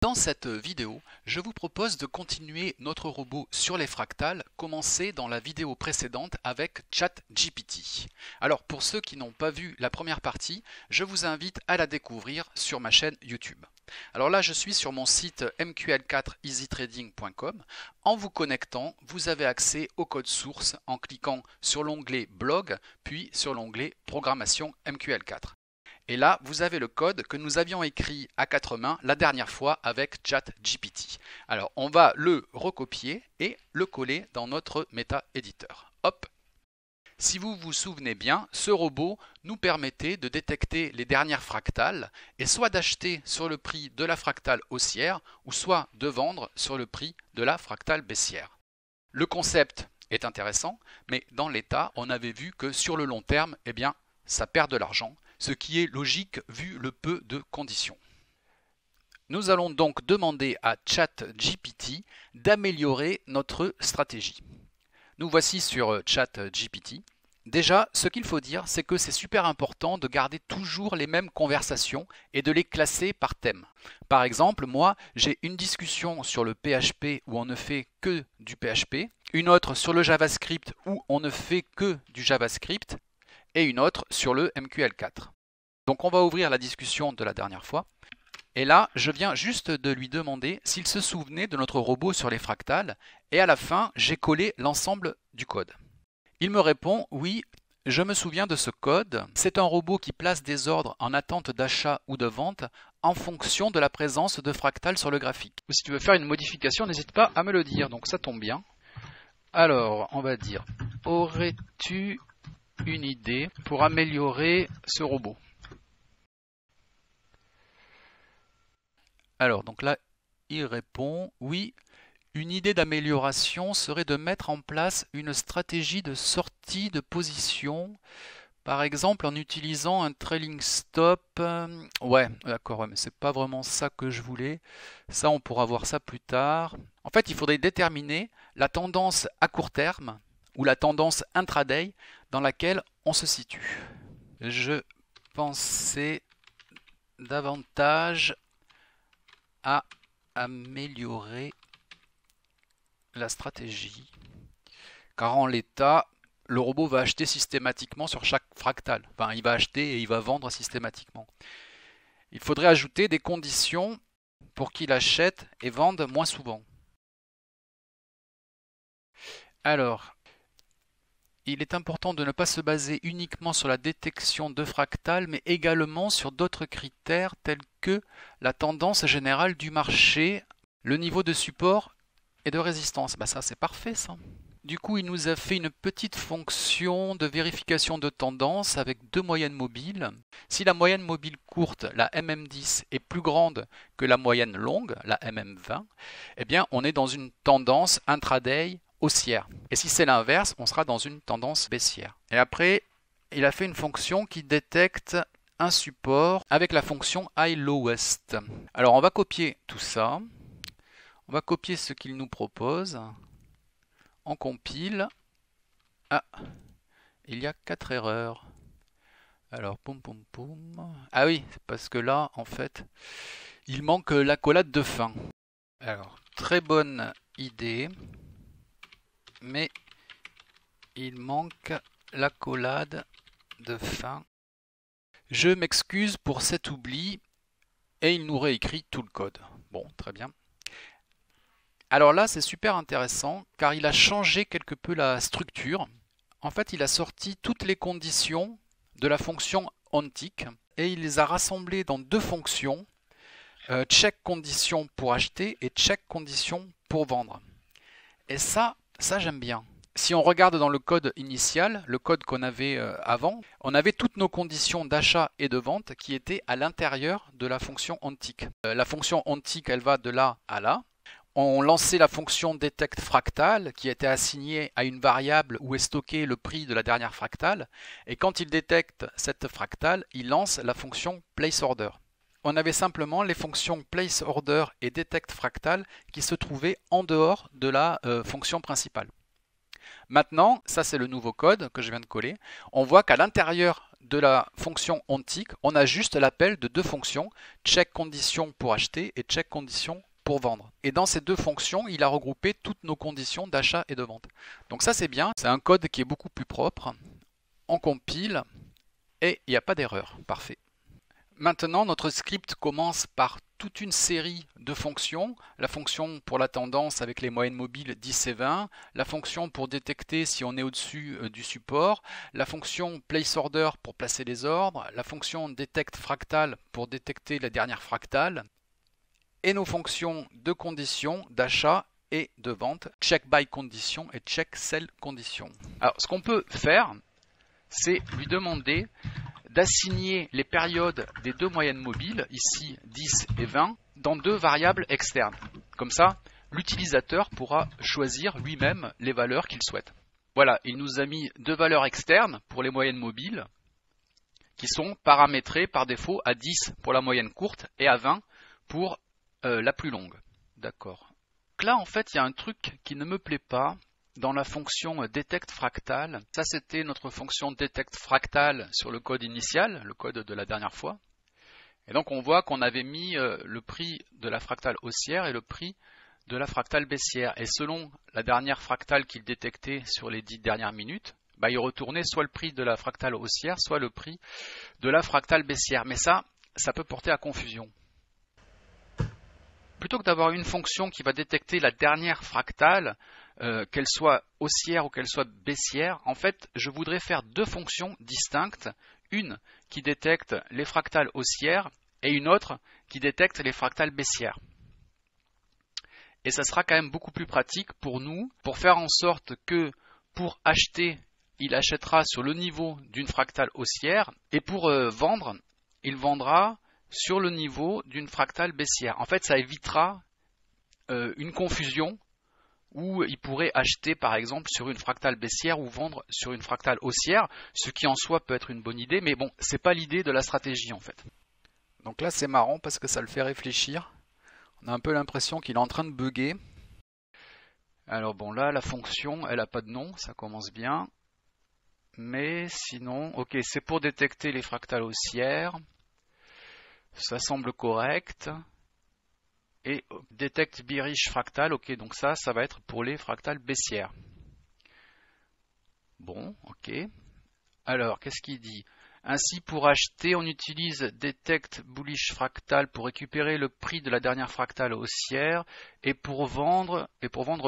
Dans cette vidéo, je vous propose de continuer notre robot sur les fractales, commencé dans la vidéo précédente avec ChatGPT. Alors pour ceux qui n'ont pas vu la première partie, je vous invite à la découvrir sur ma chaîne YouTube. Alors là, je suis sur mon site mql4easytrading.com. En vous connectant, vous avez accès au code source en cliquant sur l'onglet Blog, puis sur l'onglet Programmation MQL4. Et là, vous avez le code que nous avions écrit à quatre mains la dernière fois avec ChatGPT. Alors, on va le recopier et le coller dans notre méta-éditeur. Hop! Si vous vous souvenez bien, ce robot nous permettait de détecter les dernières fractales et soit d'acheter sur le prix de la fractale haussière ou soit de vendre sur le prix de la fractale baissière. Le concept est intéressant, mais dans l'état, on avait vu que sur le long terme, eh bien, ça perd de l'argent, ce qui est logique vu le peu de conditions. Nous allons donc demander à ChatGPT d'améliorer notre stratégie. Nous voici sur ChatGPT. Déjà, ce qu'il faut dire, c'est que c'est super important de garder toujours les mêmes conversations et de les classer par thème. Par exemple, moi, j'ai une discussion sur le PHP où on ne fait que du PHP, une autre sur le JavaScript où on ne fait que du JavaScript, et une autre sur le MQL4. Donc on va ouvrir la discussion de la dernière fois. Et là, je viens juste de lui demander s'il se souvenait de notre robot sur les fractales. Et à la fin, j'ai collé l'ensemble du code. Il me répond « Oui, je me souviens de ce code. C'est un robot qui place des ordres en attente d'achat ou de vente en fonction de la présence de fractales sur le graphique. » Ou si tu veux faire une modification, n'hésite pas à me le dire. Donc ça tombe bien. Alors, on va dire « Aurais-tu une idée pour améliorer ce robot ?» Alors, donc là, il répond « Oui, une idée d'amélioration serait de mettre en place une stratégie de sortie de position, par exemple en utilisant un trailing stop. » Ouais, d'accord, ouais, mais c'est pas vraiment ça que je voulais. Ça, on pourra voir ça plus tard. En fait, il faudrait déterminer la tendance à court terme ou la tendance intraday dans laquelle on se situe. Je pensais davantage à améliorer la stratégie, car en l'état, le robot va acheter systématiquement sur chaque fractale. Enfin, il va acheter et il va vendre systématiquement. Il faudrait ajouter des conditions pour qu'il achète et vende moins souvent. Alors, il est important de ne pas se baser uniquement sur la détection de fractales, mais également sur d'autres critères tels que la tendance générale du marché, le niveau de support et de résistance. Ça, c'est parfait, ça. Du coup, il nous a fait une petite fonction de vérification de tendance avec deux moyennes mobiles. Si la moyenne mobile courte, la MM10, est plus grande que la moyenne longue, la MM20, eh bien, on est dans une tendance intraday haussière. Et si c'est l'inverse, on sera dans une tendance baissière. Et après, il a fait une fonction qui détecte un support avec la fonction iLowest. Alors, on va copier tout ça. On va copier ce qu'il nous propose. On compile. Ah, il y a 4 erreurs. Alors, poum poum poum. Ah oui, c'est parce que là, en fait, il manque l'accolade de fin. Alors, très bonne idée. Mais il manque l'accolade de fin. Je m'excuse pour cet oubli et il nous réécrit tout le code. Bon, très bien. Alors là, c'est super intéressant car il a changé quelque peu la structure. En fait, il a sorti toutes les conditions de la fonction onTick et il les a rassemblées dans deux fonctions, check condition pour acheter et check condition pour vendre. Et ça j'aime bien. Si on regarde dans le code initial, le code qu'on avait avant, on avait toutes nos conditions d'achat et de vente qui étaient à l'intérieur de la fonction onTick. La fonction onTick, elle va de là à là. On lançait la fonction detect fractal qui était assignée à une variable où est stocké le prix de la dernière fractale. Et quand il détecte cette fractale, il lance la fonction placeOrder. On avait simplement les fonctions placeOrder et detect fractal qui se trouvaient en dehors de la fonction principale. Maintenant, ça c'est le nouveau code que je viens de coller, on voit qu'à l'intérieur de la fonction onTick, on a juste l'appel de deux fonctions, check condition pour acheter et check condition pour vendre. Et dans ces deux fonctions, il a regroupé toutes nos conditions d'achat et de vente. Donc ça c'est bien, c'est un code qui est beaucoup plus propre. On compile et il n'y a pas d'erreur. Parfait. Maintenant, notre script commence par toute une série de fonctions. La fonction pour la tendance avec les moyennes mobiles 10 et 20, la fonction pour détecter si on est au-dessus du support, la fonction placeOrder pour placer les ordres, la fonction detect fractal pour détecter la dernière fractale, et nos fonctions de condition d'achat et de vente, check by condition et check sell condition. Alors, ce qu'on peut faire, c'est lui demander d'assigner les périodes des deux moyennes mobiles, ici 10 et 20, dans deux variables externes. Comme ça, l'utilisateur pourra choisir lui-même les valeurs qu'il souhaite. Voilà, il nous a mis deux valeurs externes pour les moyennes mobiles, qui sont paramétrées par défaut à 10 pour la moyenne courte et à 20 pour la plus longue. D'accord. Donc là, en fait, il y a un truc qui ne me plaît pas dans la fonction detect fractal. Ça, c'était notre fonction detect fractal sur le code initial, le code de la dernière fois. Et donc, on voit qu'on avait mis le prix de la fractale haussière et le prix de la fractale baissière. Et selon la dernière fractale qu'il détectait sur les 10 dernières minutes, il retournait soit le prix de la fractale haussière, soit le prix de la fractale baissière. Mais ça peut porter à confusion. Plutôt que d'avoir une fonction qui va détecter la dernière fractale, qu'elle soit haussière ou qu'elle soit baissière, en fait, je voudrais faire deux fonctions distinctes. Une qui détecte les fractales haussières et une autre qui détecte les fractales baissières. Et ça sera quand même beaucoup plus pratique pour nous, pour faire en sorte que pour acheter, il achètera sur le niveau d'une fractale haussière et pour vendre, il vendra sur le niveau d'une fractale baissière. En fait, ça évitera une confusion où il pourrait acheter par exemple sur une fractale baissière ou vendre sur une fractale haussière, ce qui en soi peut être une bonne idée, mais bon, c'est pas l'idée de la stratégie en fait. Donc là, c'est marrant parce que ça le fait réfléchir. On a un peu l'impression qu'il est en train de bugger. Alors bon, là, la fonction, elle n'a pas de nom, ça commence bien. Mais sinon, ok, c'est pour détecter les fractales haussières. Ça semble correct. Et detect bearish fractal, ok, donc ça va être pour les fractales baissières. Bon, ok. Alors, qu'est-ce qu'il dit? Ainsi, pour acheter, on utilise detect bullish fractal pour récupérer le prix de la dernière fractale haussière et pour vendre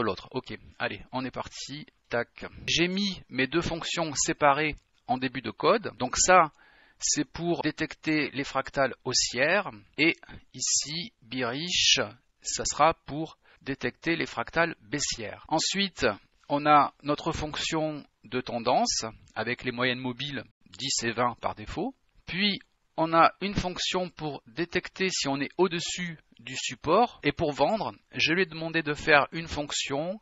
l'autre. Ok, allez, on est parti. Tac. J'ai mis mes deux fonctions séparées en début de code. Donc ça, c'est pour détecter les fractales haussières. Et ici, bearish, ça sera pour détecter les fractales baissières. Ensuite, on a notre fonction de tendance avec les moyennes mobiles 10 et 20 par défaut. Puis, on a une fonction pour détecter si on est au-dessus du support. Et pour vendre, je lui ai demandé de faire une fonction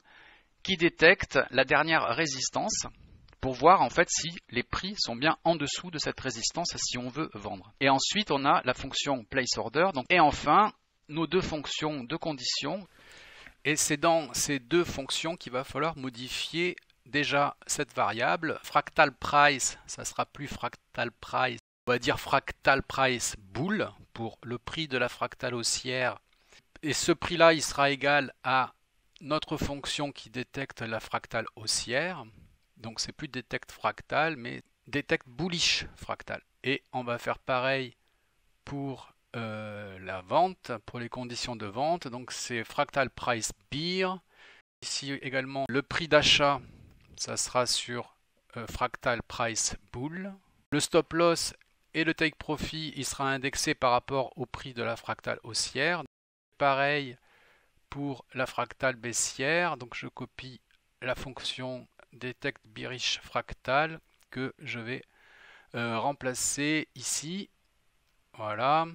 qui détecte la dernière résistance pour voir en fait si les prix sont bien en dessous de cette résistance si on veut vendre. Et ensuite, on a la fonction placeOrder. Et enfin, nos deux fonctions de condition. Et c'est dans ces deux fonctions qu'il va falloir modifier déjà cette variable. Fractal price, ça sera plus fractal price. On va dire fractal price bool pour le prix de la fractale haussière. Et ce prix-là, il sera égal à notre fonction qui détecte la fractale haussière. Donc c'est plus detect fractal, mais detect bullish fractal. Et on va faire pareil pour la vente, pour les conditions de vente. Donc c'est fractal price bear. Ici également le prix d'achat, ça sera sur fractal price bull. Le stop loss et le take profit, il sera indexé par rapport au prix de la fractale haussière. Pareil pour la fractale baissière. Donc je copie la fonction detect bearish fractal que je vais remplacer ici. Voilà.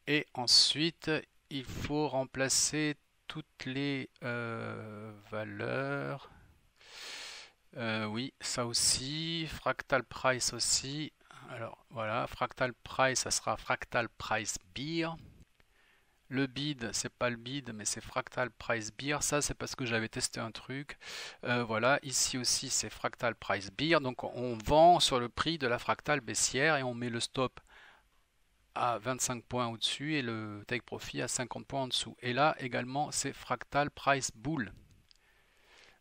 Et ensuite, il faut remplacer toutes les valeurs. Oui, ça aussi. Fractal price aussi. Alors voilà, fractal price, ça sera fractal price bear. Le bid, c'est pas le bid, mais c'est fractal price beer. Ça, c'est parce que j'avais testé un truc. Voilà, ici aussi, c'est fractal price beer. Donc, on vend sur le prix de la fractale baissière et on met le stop à 25 points au-dessus et le take profit à 50 points en dessous. Et là, également, c'est fractal price bull.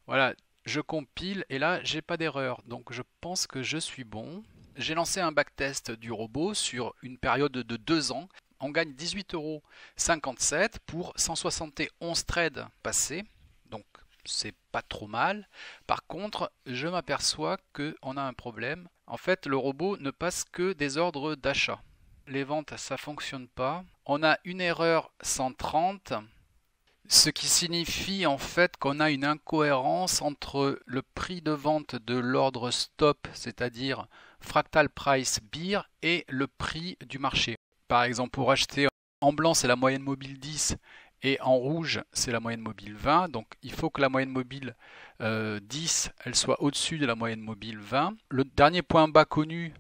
Voilà, je compile et là, j'ai pas d'erreur. Donc, je pense que je suis bon. J'ai lancé un backtest du robot sur une période de 2 ans. On gagne 18,57 € pour 171 trades passés. Donc, c'est pas trop mal. Par contre, je m'aperçois qu'on a un problème. En fait, le robot ne passe que des ordres d'achat. Les ventes, ça fonctionne pas. On a une erreur 130, ce qui signifie en fait qu'on a une incohérence entre le prix de vente de l'ordre stop, c'est-à-dire fractal price beer, et le prix du marché. Par exemple, pour acheter en blanc, c'est la moyenne mobile 10 et en rouge, c'est la moyenne mobile 20. Donc, il faut que la moyenne mobile 10, elle soit au-dessus de la moyenne mobile 20. Le dernier point bas connu,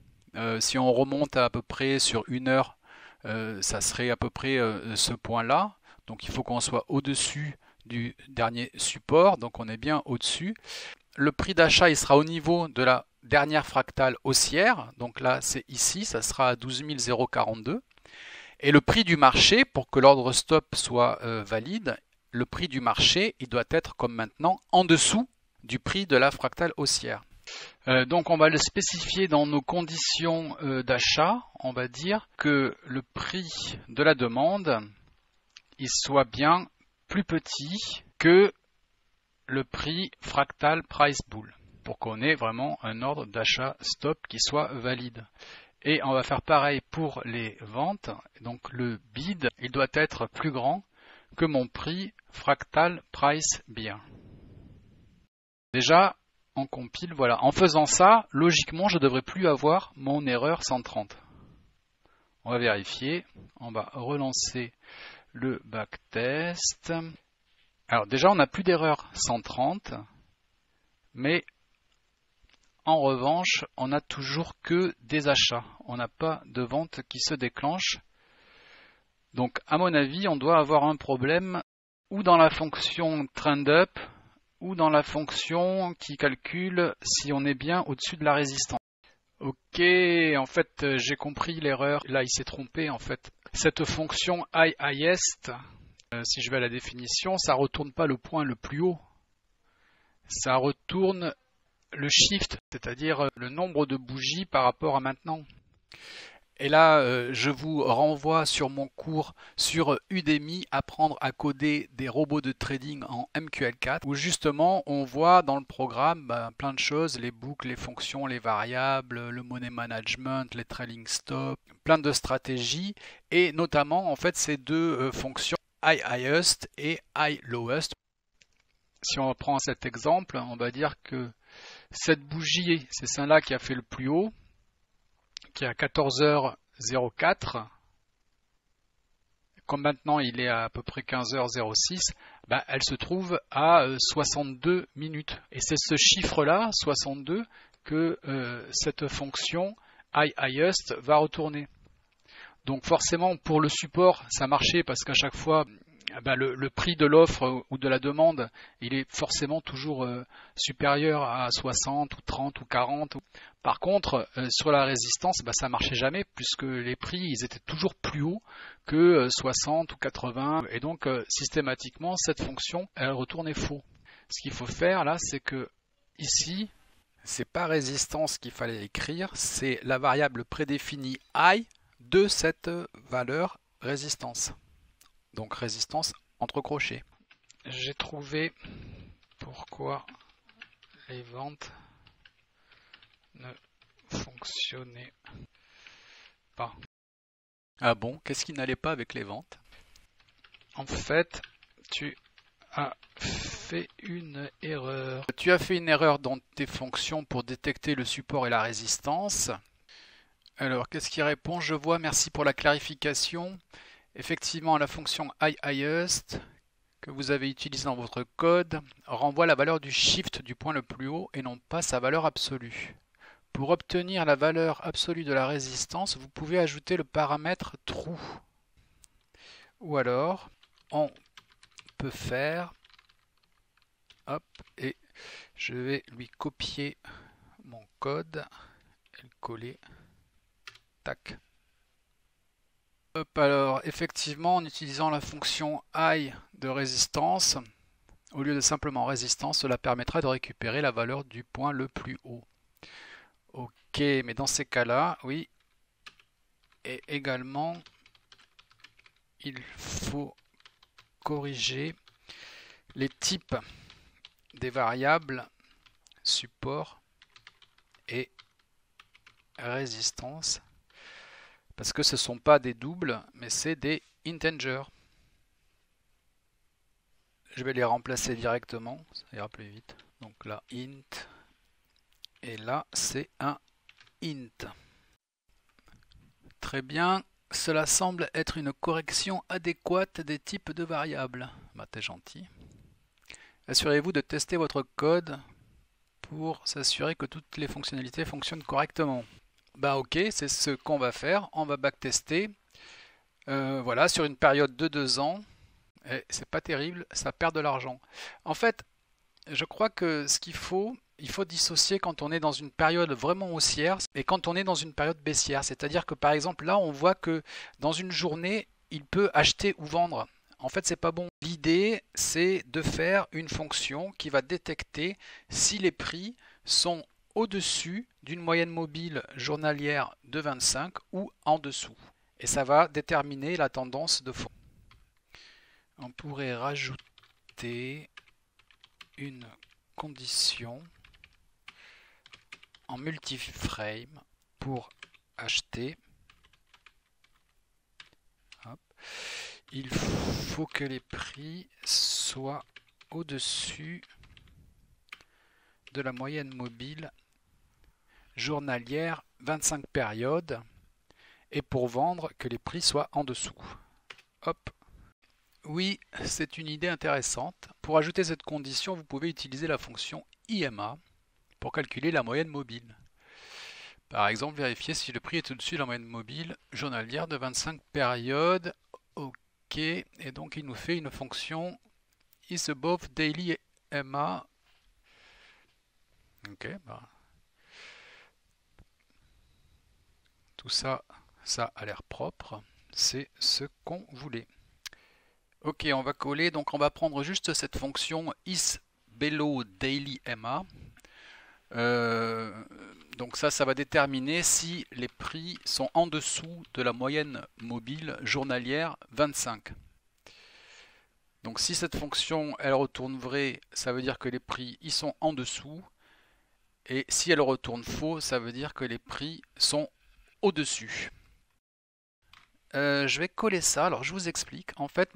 si on remonte à peu près sur une heure, ça serait à peu près ce point-là. Donc, il faut qu'on soit au-dessus du dernier support. Donc, on est bien au-dessus. Le prix d'achat, il sera au niveau de la dernière fractale haussière. Donc là, c'est ici, ça sera à 12 042. Et le prix du marché, pour que l'ordre stop soit valide, le prix du marché, il doit être comme maintenant en dessous du prix de la fractale haussière. Donc on va le spécifier dans nos conditions d'achat. On va dire que le prix de la demande, il soit bien plus petit que le prix fractal price bull, pour qu'on ait vraiment un ordre d'achat stop qui soit valide. Et on va faire pareil pour les ventes. Donc le bid, il doit être plus grand que mon prix fractal price beer. Déjà, on compile, voilà. En faisant ça, logiquement, je ne devrais plus avoir mon erreur 130. On va vérifier. On va relancer le backtest. Alors déjà, on n'a plus d'erreur 130, mais en revanche, on n'a toujours que des achats. On n'a pas de vente qui se déclenche. Donc, à mon avis, on doit avoir un problème ou dans la fonction trend-up ou dans la fonction qui calcule si on est bien au-dessus de la résistance. Ok, en fait, j'ai compris l'erreur. Là, il s'est trompé, en fait. Cette fonction highest, si je vais à la définition, ça ne retourne pas le point le plus haut. Ça retourne le shift, c'est-à-dire le nombre de bougies par rapport à maintenant. Et là, je vous renvoie sur mon cours sur Udemy, apprendre à coder des robots de trading en MQL4, où justement on voit dans le programme plein de choses, les boucles, les fonctions, les variables, le money management, les trailing stop, plein de stratégies, et notamment en fait ces deux fonctions high highest et high lowest. Si on reprend cet exemple, on va dire que cette bougie, c'est celle-là qui a fait le plus haut, qui est à 14h04. Comme maintenant il est à peu près 15h06, elle se trouve à 62 minutes. Et c'est ce chiffre-là, 62, que cette fonction highest va retourner. Donc forcément, pour le support, ça marchait parce qu'à chaque fois, le prix de l'offre ou de la demande, il est forcément toujours supérieur à 60 ou 30 ou 40. Par contre, sur la résistance, ça marchait jamais puisque les prix, ils étaient toujours plus hauts que 60 ou 80. Et donc, systématiquement, cette fonction, elle retournait faux. Ce qu'il faut faire là, c'est que ici, c'est pas résistance qu'il fallait écrire, c'est la variable prédéfinie I de cette valeur résistance. Donc résistance entre crochets. J'ai trouvé pourquoi les ventes ne fonctionnaient pas. Ah bon, qu'est-ce qui n'allait pas avec les ventes? En fait, tu as fait une erreur. Tu as fait une erreur dans tes fonctions pour détecter le support et la résistance. Alors, qu'est-ce qui répond? Je vois, merci pour la clarification. Effectivement, la fonction highest que vous avez utilisée dans votre code renvoie la valeur du shift du point le plus haut et non pas sa valeur absolue. Pour obtenir la valeur absolue de la résistance, vous pouvez ajouter le paramètre true. Ou alors, on peut faire, hop, et je vais lui copier mon code et le coller, tac. Hop, alors effectivement en utilisant la fonction i de résistance, au lieu de simplement résistance, cela permettra de récupérer la valeur du point le plus haut. Ok, mais dans ces cas-là, oui, et également il faut corriger les types des variables support et résistance, parce que ce ne sont pas des doubles, mais c'est des integers. Je vais les remplacer directement, ça ira plus vite. Donc là, int, et là, c'est un int. Très bien, cela semble être une correction adéquate des types de variables. Bah, t'es gentil. Assurez-vous de tester votre code pour s'assurer que toutes les fonctionnalités fonctionnent correctement. Bah ok, c'est ce qu'on va faire. On va backtester. Voilà, sur une période de 2 ans. Et c'est pas terrible, ça perd de l'argent. En fait, je crois que ce qu'il faut, il faut dissocier quand on est dans une période vraiment haussière et quand on est dans une période baissière. C'est-à-dire que par exemple là, on voit que dans une journée, il peut acheter ou vendre. En fait, c'est pas bon. L'idée, c'est de faire une fonction qui va détecter si les prix sont au-dessus d'une moyenne mobile journalière de 25 ou en dessous. Et ça va déterminer la tendance de fond. On pourrait rajouter une condition en multiframe pour acheter. Hop. Il faut que les prix soient au-dessus de la moyenne mobile journalière 25 périodes et pour vendre que les prix soient en dessous. Hop. Oui, c'est une idée intéressante. Pour ajouter cette condition, vous pouvez utiliser la fonction IMA pour calculer la moyenne mobile. Par exemple, vérifier si le prix est au-dessus de la moyenne mobile journalière de 25 périodes. Ok, et donc il nous fait une fonction is above daily MA. Ok, bah. Tout ça, ça a l'air propre. C'est ce qu'on voulait. Ok, on va coller, donc on va prendre juste cette fonction is below daily MA. Donc ça va déterminer si les prix sont en dessous de la moyenne mobile journalière 25. Donc si cette fonction elle retourne vrai, ça veut dire que les prix y sont en dessous. Et si elle retourne faux, ça veut dire que les prix sont au-dessus. Je vais coller ça, alors je vous explique. En fait,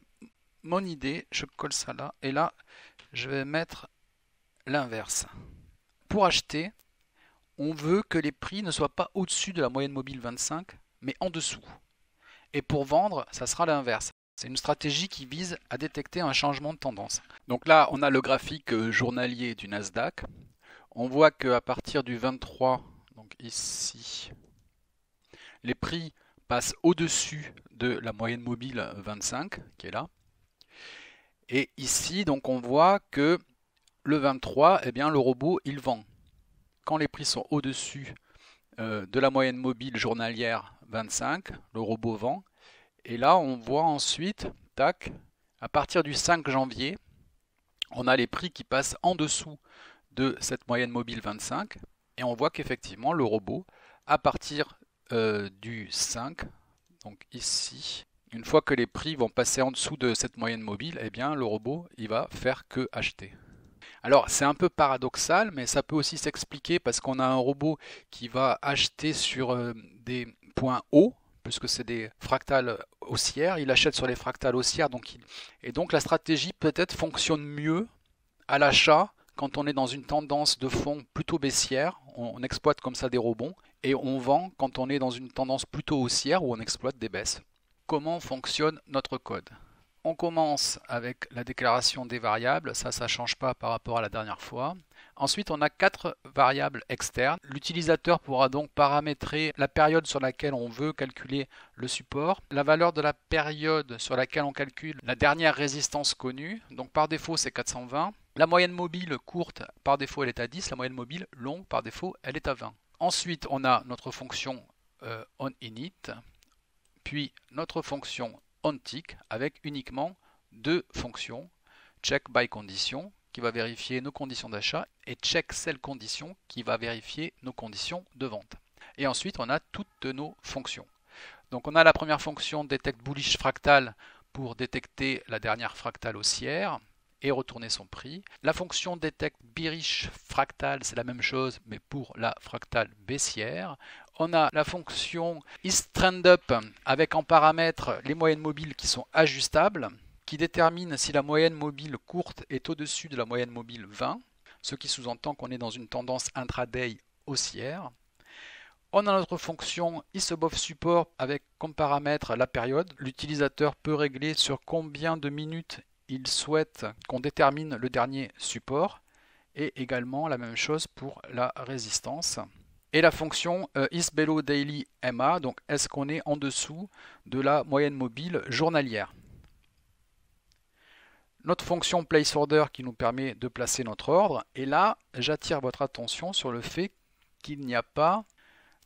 mon idée, je colle ça là, et là, je vais mettre l'inverse. Pour acheter, on veut que les prix ne soient pas au-dessus de la moyenne mobile 25, mais en dessous. Et pour vendre, ça sera l'inverse. C'est une stratégie qui vise à détecter un changement de tendance. Donc là, on a le graphique journalier du Nasdaq. On voit qu'à partir du 23, donc ici, les prix passent au-dessus de la moyenne mobile 25, qui est là. Et ici, donc on voit que le 23, eh bien, le robot, il vend. Quand les prix sont au-dessus de la moyenne mobile journalière 25, le robot vend. Et là, on voit ensuite, tac, à partir du 5 janvier, on a les prix qui passent en dessous de cette moyenne mobile 25. Et on voit qu'effectivement, le robot, à partir du 5, donc ici, une fois que les prix vont passer en dessous de cette moyenne mobile, eh bien, le robot, il va faire que acheter. Alors, c'est un peu paradoxal, mais ça peut aussi s'expliquer parce qu'on a un robot qui va acheter sur des points hauts, puisque c'est des fractales haussières. Il achète sur les fractales haussières, et donc la stratégie peut-être fonctionne mieux à l'achat quand on est dans une tendance de fond plutôt baissière. On exploite comme ça des rebonds, et on vend quand on est dans une tendance plutôt haussière où on exploite des baisses. Comment fonctionne notre code ? On commence avec la déclaration des variables, ça ne change pas par rapport à la dernière fois. Ensuite, on a 4 variables externes. L'utilisateur pourra donc paramétrer la période sur laquelle on veut calculer le support, la valeur de la période sur laquelle on calcule la dernière résistance connue, donc par défaut c'est 420. La moyenne mobile courte, par défaut elle est à 10, la moyenne mobile longue, par défaut elle est à 20. Ensuite, on a notre fonction onInit, puis notre fonction onTick avec uniquement 2 fonctions, check by condition qui va vérifier nos conditions d'achat et check sell condition qui va vérifier nos conditions de vente. Et ensuite, on a toutes nos fonctions. Donc on a la première fonction detect bullish fractal pour détecter la dernière fractale haussière et retourner son prix. La fonction detect bearish fractal, c'est la même chose mais pour la fractale baissière. On a la fonction isTrendUp avec en paramètre les moyennes mobiles qui sont ajustables, qui détermine si la moyenne mobile courte est au-dessus de la moyenne mobile 20, ce qui sous-entend qu'on est dans une tendance intraday haussière. On a notre fonction isAboveSupport avec comme paramètre la période. L'utilisateur peut régler sur combien de minutes il souhaite qu'on détermine le dernier support, et également la même chose pour la résistance. Et la fonction isBelowDailyMA, donc est-ce qu'on est en dessous de la moyenne mobile journalière. Notre fonction placeOrder qui nous permet de placer notre ordre. Et là, j'attire votre attention sur le fait qu'il n'y a pas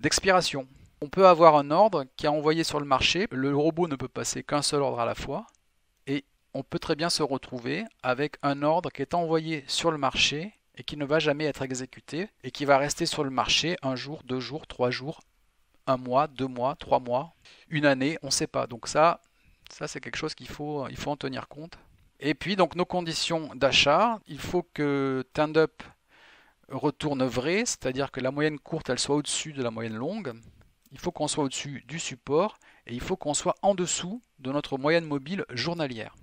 d'expiration. On peut avoir un ordre qui est envoyé sur le marché. Le robot ne peut passer qu'un seul ordre à la fois. Et on peut très bien se retrouver avec un ordre qui est envoyé sur le marché et qui ne va jamais être exécuté et qui va rester sur le marché 1 jour, 2 jours, 3 jours, 1 mois, 2 mois, 3 mois, une année, on ne sait pas. Donc ça c'est quelque chose qu'il faut en tenir compte. Et puis donc nos conditions d'achat, il faut que TendUp retourne vrai, c'est-à-dire que la moyenne courte elle soit au-dessus de la moyenne longue. Il faut qu'on soit au-dessus du support et il faut qu'on soit en dessous de notre moyenne mobile journalière.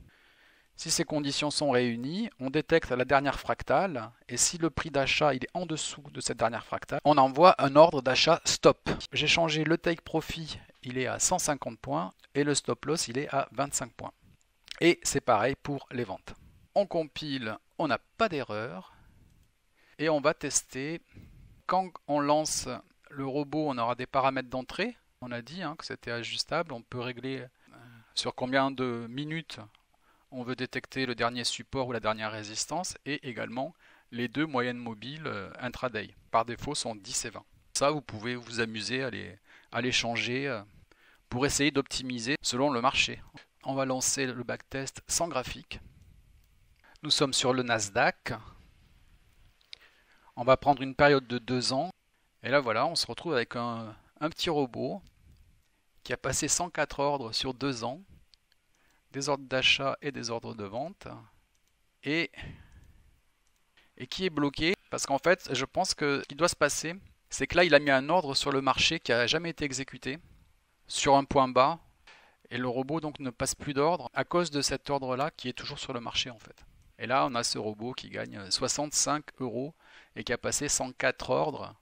Si ces conditions sont réunies, on détecte la dernière fractale et si le prix d'achat il est en dessous de cette dernière fractale, on envoie un ordre d'achat stop. J'ai changé le take profit, il est à 150 points et le stop loss il est à 25 points. Et c'est pareil pour les ventes. On compile, on n'a pas d'erreur. Et on va tester. Quand on lance le robot, on aura des paramètres d'entrée. On a dit que c'était ajustable. On peut régler sur combien de minutes on veut détecter le dernier support ou la dernière résistance. Et également les 2 moyennes mobiles intraday. Par défaut sont 10 et 20. Ça, vous pouvez vous amuser à les changer pour essayer d'optimiser selon le marché. On va lancer le backtest sans graphique. Nous sommes sur le Nasdaq. On va prendre une période de 2 ans. Et là voilà, on se retrouve avec un petit robot qui a passé 104 ordres sur 2 ans. Des ordres d'achat et des ordres de vente. Et qui est bloqué. Parce qu'en fait, je pense que ce qui doit se passer, c'est que là, il a mis un ordre sur le marché qui n'a jamais été exécuté. Sur un point bas. Et le robot donc ne passe plus d'ordre à cause de cet ordre-là qui est toujours sur le marché en fait. Et là, on a ce robot qui gagne 65 € et qui a passé 104 ordres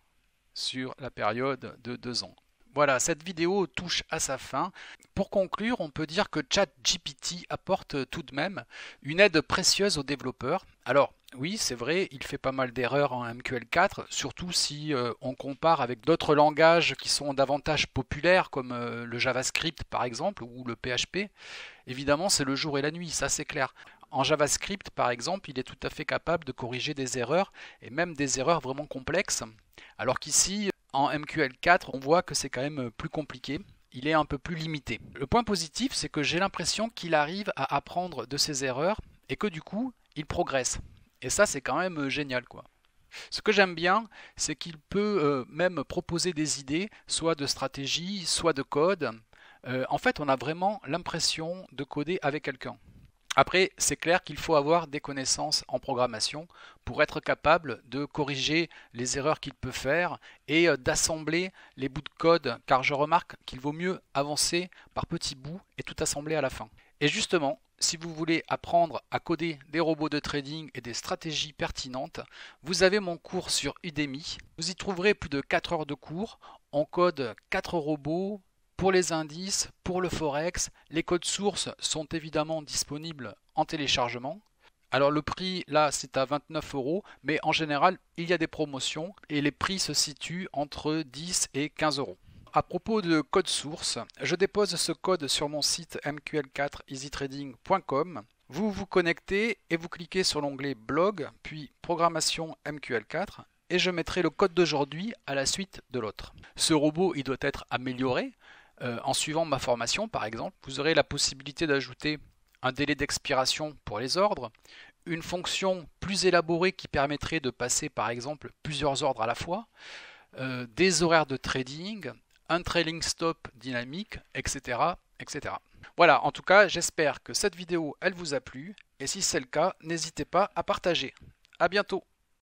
sur la période de 2 ans. Voilà, cette vidéo touche à sa fin. Pour conclure, on peut dire que ChatGPT apporte tout de même une aide précieuse aux développeurs. Alors, oui, c'est vrai, il fait pas mal d'erreurs en MQL4, surtout si on compare avec d'autres langages qui sont davantage populaires, comme le JavaScript par exemple, ou le PHP. Évidemment, c'est le jour et la nuit, ça c'est clair. En JavaScript, par exemple, il est tout à fait capable de corriger des erreurs, et même des erreurs vraiment complexes, alors qu'ici, en MQL4, on voit que c'est quand même plus compliqué. Il est un peu plus limité. Le point positif, c'est que j'ai l'impression qu'il arrive à apprendre de ses erreurs et que du coup, il progresse. Et ça, c'est quand même génial, quoi. Ce que j'aime bien, c'est qu'il peut même proposer des idées, soit de stratégie, soit de code. En fait, on a vraiment l'impression de coder avec quelqu'un. Après, c'est clair qu'il faut avoir des connaissances en programmation pour être capable de corriger les erreurs qu'il peut faire et d'assembler les bouts de code, car je remarque qu'il vaut mieux avancer par petits bouts et tout assembler à la fin. Et justement, si vous voulez apprendre à coder des robots de trading et des stratégies pertinentes, vous avez mon cours sur Udemy. Vous y trouverez plus de 4 heures de cours. On code 4 robots. Pour les indices, pour le forex, les codes sources sont évidemment disponibles en téléchargement. Alors le prix là c'est à 29 €, mais en général il y a des promotions et les prix se situent entre 10 et 15 €. À propos de code source, je dépose ce code sur mon site mql4easytrading.com. Vous vous connectez et vous cliquez sur l'onglet blog, puis programmation MQL4 et je mettrai le code d'aujourd'hui à la suite de l'autre. Ce robot il doit être amélioré en suivant ma formation par exemple. Vous aurez la possibilité d'ajouter un délai d'expiration pour les ordres, une fonction plus élaborée qui permettrait de passer par exemple plusieurs ordres à la fois, des horaires de trading, un trailing stop dynamique, etc., etc. Voilà, en tout cas, j'espère que cette vidéo, elle vous a plu, et si c'est le cas, n'hésitez pas à partager. À bientôt!